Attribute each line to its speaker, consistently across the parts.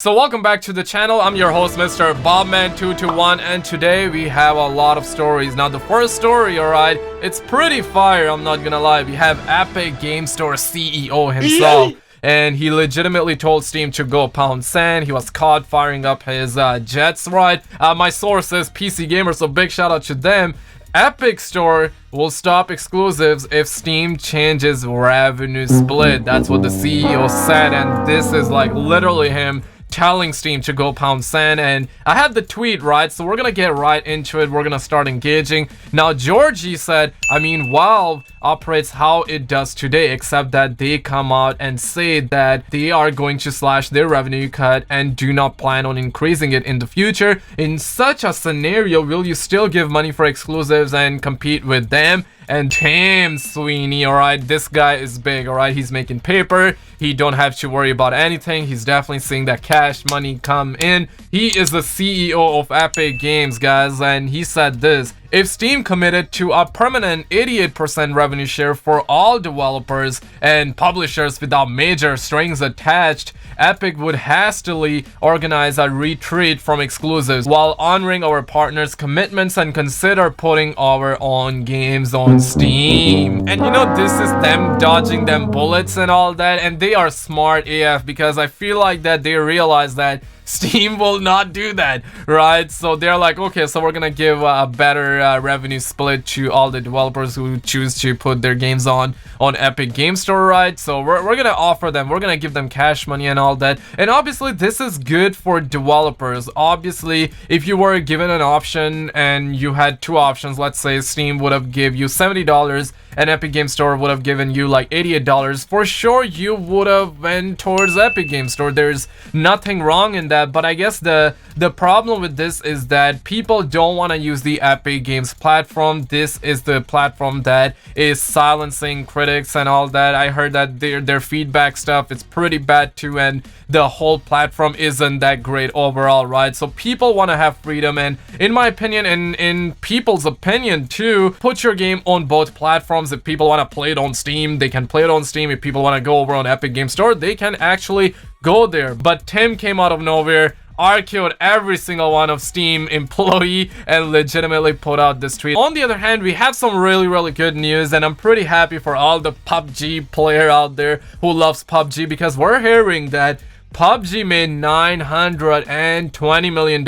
Speaker 1: So welcome back to the channel. I'm your host, Mr. Bobman221, and today we have a lot of stories. Now the first story, alright, it's pretty fire, I'm not gonna lie. We have Epic Game Store CEO himself, and he legitimately told Steam to go pound sand. He was caught firing up his jets, right? My source is PC Gamer, so big shout out to them. Epic Store will stop exclusives if Steam changes revenue split. That's what the CEO said, and this is like literally him telling Steam to go pound sand. And I have the tweet, right? So we're gonna get right into it. We're gonna start engaging. Now Georgie said, Valve operates how it does today, except that they come out and say that they are going to slash their revenue cut and do not plan on increasing it in the future. In such a scenario, will you still give money for exclusives and compete with them? And damn, Sweeney, alright, this guy is big, alright, he's making paper, he don't have to worry about anything, he's definitely seeing that cash money come in. He is the CEO of Epic Games, guys, and he said this: if Steam committed to a permanent 88% revenue share for all developers and publishers without major strings attached, Epic would hastily organize a retreat from exclusives while honoring our partners' commitments and consider putting our own games on Steam. And you know, this is them dodging them bullets and all that, and they are smart AF, because I feel like that they realize that Steam will not do that, right? So they're like, okay, so we're gonna give a better revenue split to all the developers who choose to put their games on Epic Game Store, right? So we're gonna offer them, we're gonna give them cash money and all that. And obviously this is good for developers. Obviously, if you were given an option and you had two options, let's say Steam would have give you $70 and Epic Game Store would have given you like $88, for sure you would have went towards Epic Game Store. There's nothing wrong in that. But I guess the problem with this is that people don't want to use the Epic Games platform. This is the platform that is silencing critics and all that. I heard that their feedback stuff is pretty bad too, and the whole platform isn't that great overall, right? So people want to have freedom, and in my opinion, and in people's opinion too, put your game on both platforms. If people want to play it on Steam, they can play it on Steam. If people want to go over on Epic Game Store, they can actually go there. But Tim came out of nowhere, RQ'd every single one of Steam employee, and legitimately put out this tweet. On the other hand, we have some really good news, and I'm pretty happy for all the PUBG player out there who loves PUBG, because we're hearing that PUBG made $920 million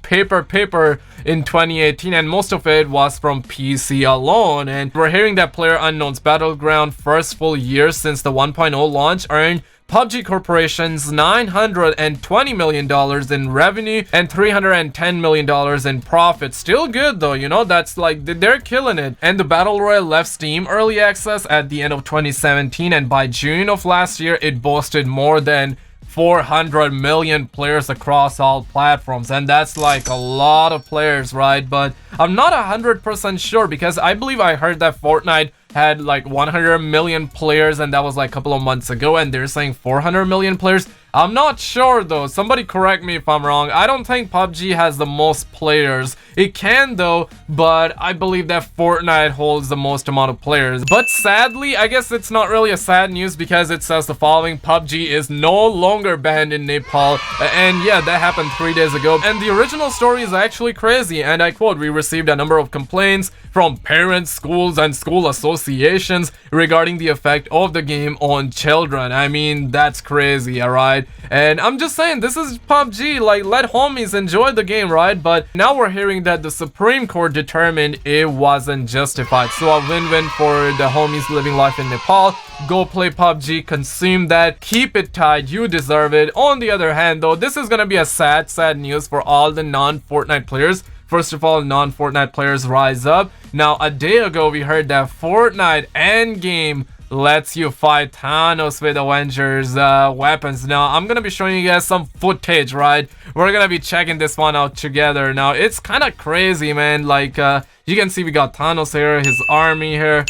Speaker 1: paper in 2018, and most of it was from PC alone. And we're hearing that PlayerUnknown's Battleground first full year since the 1.0 launch earned PUBG Corporation's $920 million in revenue and $310 million in profit. Still good though, you know, that's like, they're killing it. And the Battle Royale left Steam early access at the end of 2017, and by June of last year, it boasted more than 400 million players across all platforms, and that's like a lot of players, right? But I'm not 100% sure, because I believe I heard that Fortnite had like 100 million players, and that was like a couple of months ago, and they're saying 400 million players. I'm not sure though, somebody correct me if I'm wrong. I don't think PUBG has the most players. It can though, but I believe that Fortnite holds the most amount of players. But sadly, I guess it's not really a sad news, because it says the following: PUBG is no longer banned in Nepal. And yeah, that happened 3 days ago. And the original story is actually crazy, and I quote, "We received a number of complaints from parents, schools, and school associations regarding the effect of the game on children." I mean, that's crazy, alright? And I'm just saying, this is PUBG, like, let homies enjoy the game, right? But now we're hearing that the Supreme Court determined it wasn't justified. So a win-win for the homies living life in Nepal. Go play PUBG, consume that, keep it tight, you deserve it. On the other hand though, this is gonna be a sad news for all the non-Fortnite players. First of all, non-Fortnite players rise up. Now, a day ago, we heard that Fortnite Endgame lets you fight Thanos with Avengers weapons. Now, I'm gonna be showing you guys some footage, right? We're gonna be checking this one out together. Now, it's kind of crazy, man. Like, you can see we got Thanos here, his army here.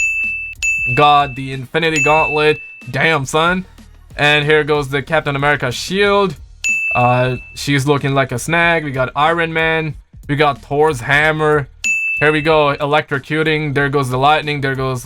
Speaker 1: Got the Infinity Gauntlet. Damn, son. And here goes the Captain America shield. She's looking like a snag. We got Iron Man. We got Thor's hammer. Here we go, electrocuting. There goes the lightning. There goes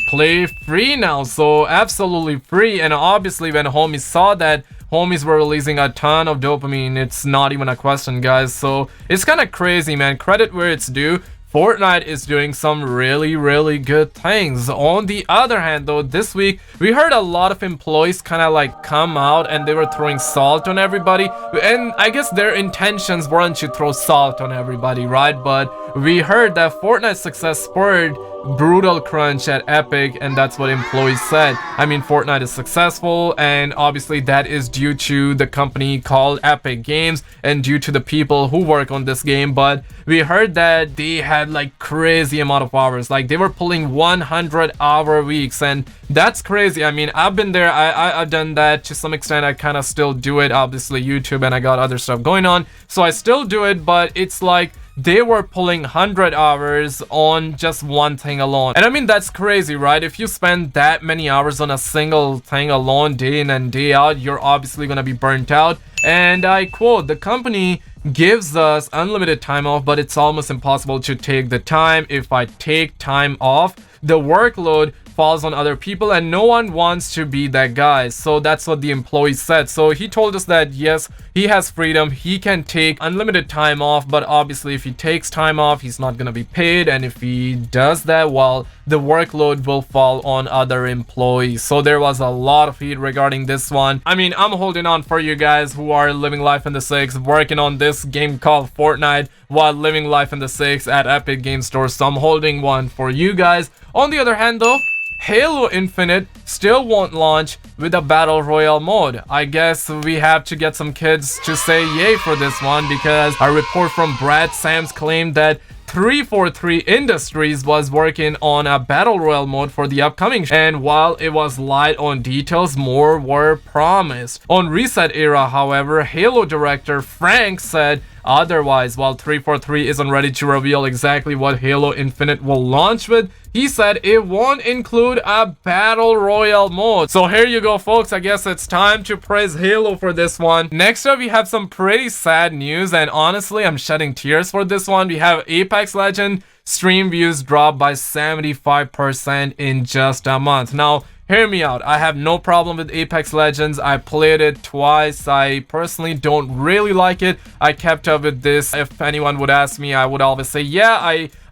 Speaker 1: play free now. So absolutely free. And obviously when homies saw that, homies were releasing a ton of dopamine. It's not even a question, guys. So it's kind of crazy, man. Credit where it's due. Fortnite is doing some really good things. On the other hand though, this week we heard a lot of employees kind of like come out and they were throwing salt on everybody, and I guess their intentions weren't to throw salt on everybody, right? But we heard that Fortnite's success spurred brutal crunch at Epic, and that's what employees said. I mean, Fortnite is successful, and obviously that is due to the company called Epic Games and due to the people who work on this game. But we heard that they had like crazy amount of hours, like they were pulling 100-hour weeks, and that's crazy. I mean, I've been there. I've done that to some extent. I kind of still do it, obviously YouTube, and I got other stuff going on, so I still do it. But it's like they were pulling 100 hours on just one thing alone. And I mean, that's crazy, right? If you spend that many hours on a single thing alone, day in and day out, you're obviously gonna be burnt out. And I quote, "The company gives us unlimited time off, but it's almost impossible to take the time. If I take time off, the workload falls on other people and no one wants to be that guy." So that's what the employee said. So he told us that yes, he has freedom, he can take unlimited time off, but obviously if he takes time off, he's not gonna be paid, and if he does that, well, the workload will fall on other employees. So there was a lot of heat regarding this one. I mean, I'm holding on for you guys who are living life in the six, working on this game called Fortnite while living life in the six at Epic Game Store. So I'm holding one for you guys. On the other hand though, Halo Infinite still won't launch with a battle royale mode. I guess we have to get some kids to say yay for this one, because a report from Brad Sams claimed that 343 Industries was working on a battle royale mode for the upcoming, and while it was light on details, more were promised. On Reset Era, however, Halo director Frank said otherwise. While 343 isn't ready to reveal exactly what Halo Infinite will launch with, he said it won't include a battle royale mode. So here you go, folks. I guess it's time to praise Halo for this one. Next up, we have some pretty sad news, and honestly, I'm shedding tears for this one. We have Apex Legends stream views dropped by 75% in just a month. Now, hear me out. I have no problem with Apex Legends. I played it twice. I personally don't really like it. I kept up with this. If anyone would ask me, I would always say, yeah,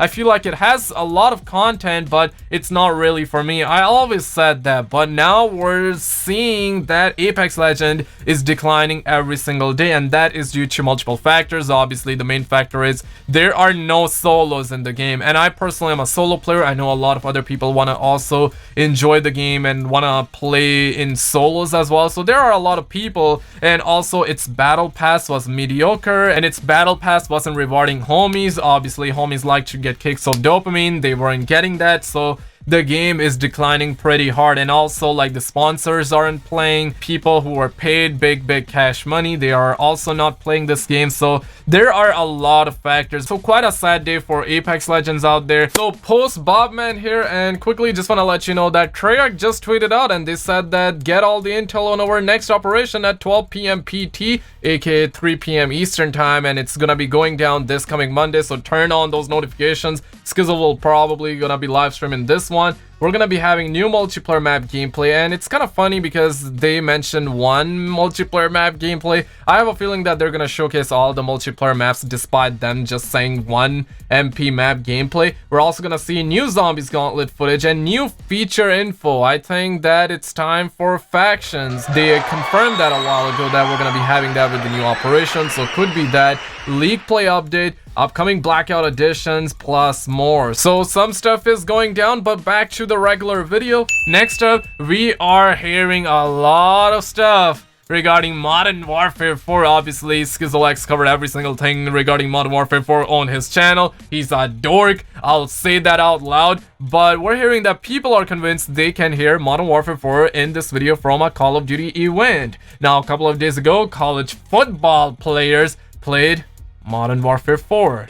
Speaker 1: I feel like it has a lot of content, but it's not really for me. I always said that, but now we're seeing that Apex Legends is declining every single day, and that is due to multiple factors. Obviously, the main factor is there are no solos in the game, and I personally am a solo player. I know a lot of other people want to also enjoy the game and want to play in solos as well. So there are a lot of people, and also its battle pass was mediocre, and its battle pass wasn't rewarding homies. Obviously, homies like to get kicks of dopamine. They weren't getting that, so the game is declining pretty hard. And also, like, the sponsors aren't playing. People who are paid big cash money, they are also not playing this game. So there are a lot of factors. So quite a sad day for Apex Legends out there. So post Bobman here, and quickly just want to let you know that Treyarch just tweeted out, and they said that get all the intel on our next operation at 12 p.m. PT, aka 3 p.m. Eastern time, and it's gonna be going down this coming Monday. So turn on those notifications. Skizzle will probably gonna be live streaming this one. We're gonna be having new multiplayer map gameplay, and it's kind of funny because they mentioned one multiplayer map gameplay. I have a feeling that they're gonna showcase all the multiplayer maps despite them just saying one MP map gameplay. We're also gonna see new Zombies Gauntlet footage and new feature info. I think that it's time for factions. They confirmed that a while ago that we're gonna be having that with the new operation, so could be that. League play update, upcoming blackout editions, plus more. So some stuff is going down, but back to the regular video. Next up, we are hearing a lot of stuff regarding Modern Warfare 4. Obviously, SkizzleX covered every single thing regarding Modern Warfare 4 on his channel. He's a dork, I'll say that out loud, but we're hearing that people are convinced they can hear Modern Warfare 4 in this video from a Call of Duty event. Now, a couple of days ago, college football players played Modern Warfare 4.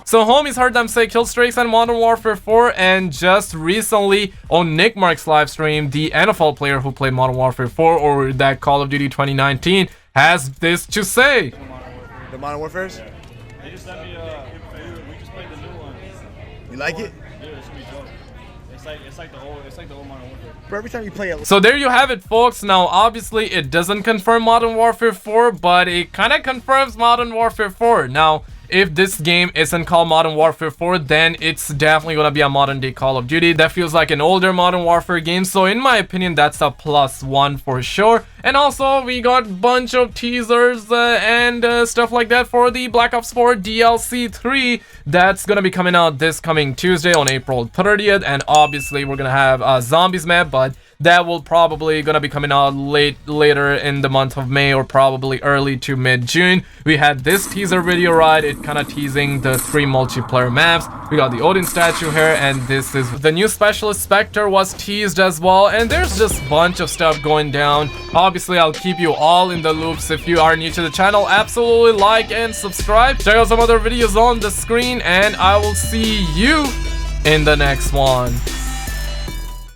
Speaker 1: So homies heard them say kill streaks and Modern Warfare 4, and just recently on Nick Mark's live stream, the NFL player who played Modern Warfare 4 or that Call of Duty 2019 has this to say.
Speaker 2: The Modern Warfares?
Speaker 3: They just sent me we just played the new one.
Speaker 2: You like it?
Speaker 3: Yeah, it's
Speaker 2: like the old Modern Warfare.
Speaker 3: Bro, every time you play it.
Speaker 1: So there you have it, folks. Now, obviously, it doesn't confirm Modern Warfare 4, but it kind of confirms Modern Warfare 4. Now, if this game isn't called Modern Warfare 4, then it's definitely gonna be a modern day Call of Duty. That feels like an older Modern Warfare game, so in my opinion, that's a +1 for sure. And also, we got a bunch of teasers and stuff like that for the Black Ops 4 DLC 3. That's gonna be coming out this coming Tuesday on April 30th, and obviously, we're gonna have a Zombies map, but that will probably gonna be coming out later in the month of May, or probably early to mid-June. We had this teaser video, right? It kind of teasing the 3 multiplayer maps. We got the Odin statue here, and this is the new Specialist Spectre was teased as well, and there's just a bunch of stuff going down. Obviously, I'll keep you all in the loops. If you are new to the channel, absolutely like and subscribe. Check out some other videos on the screen, and I will see you in the next one.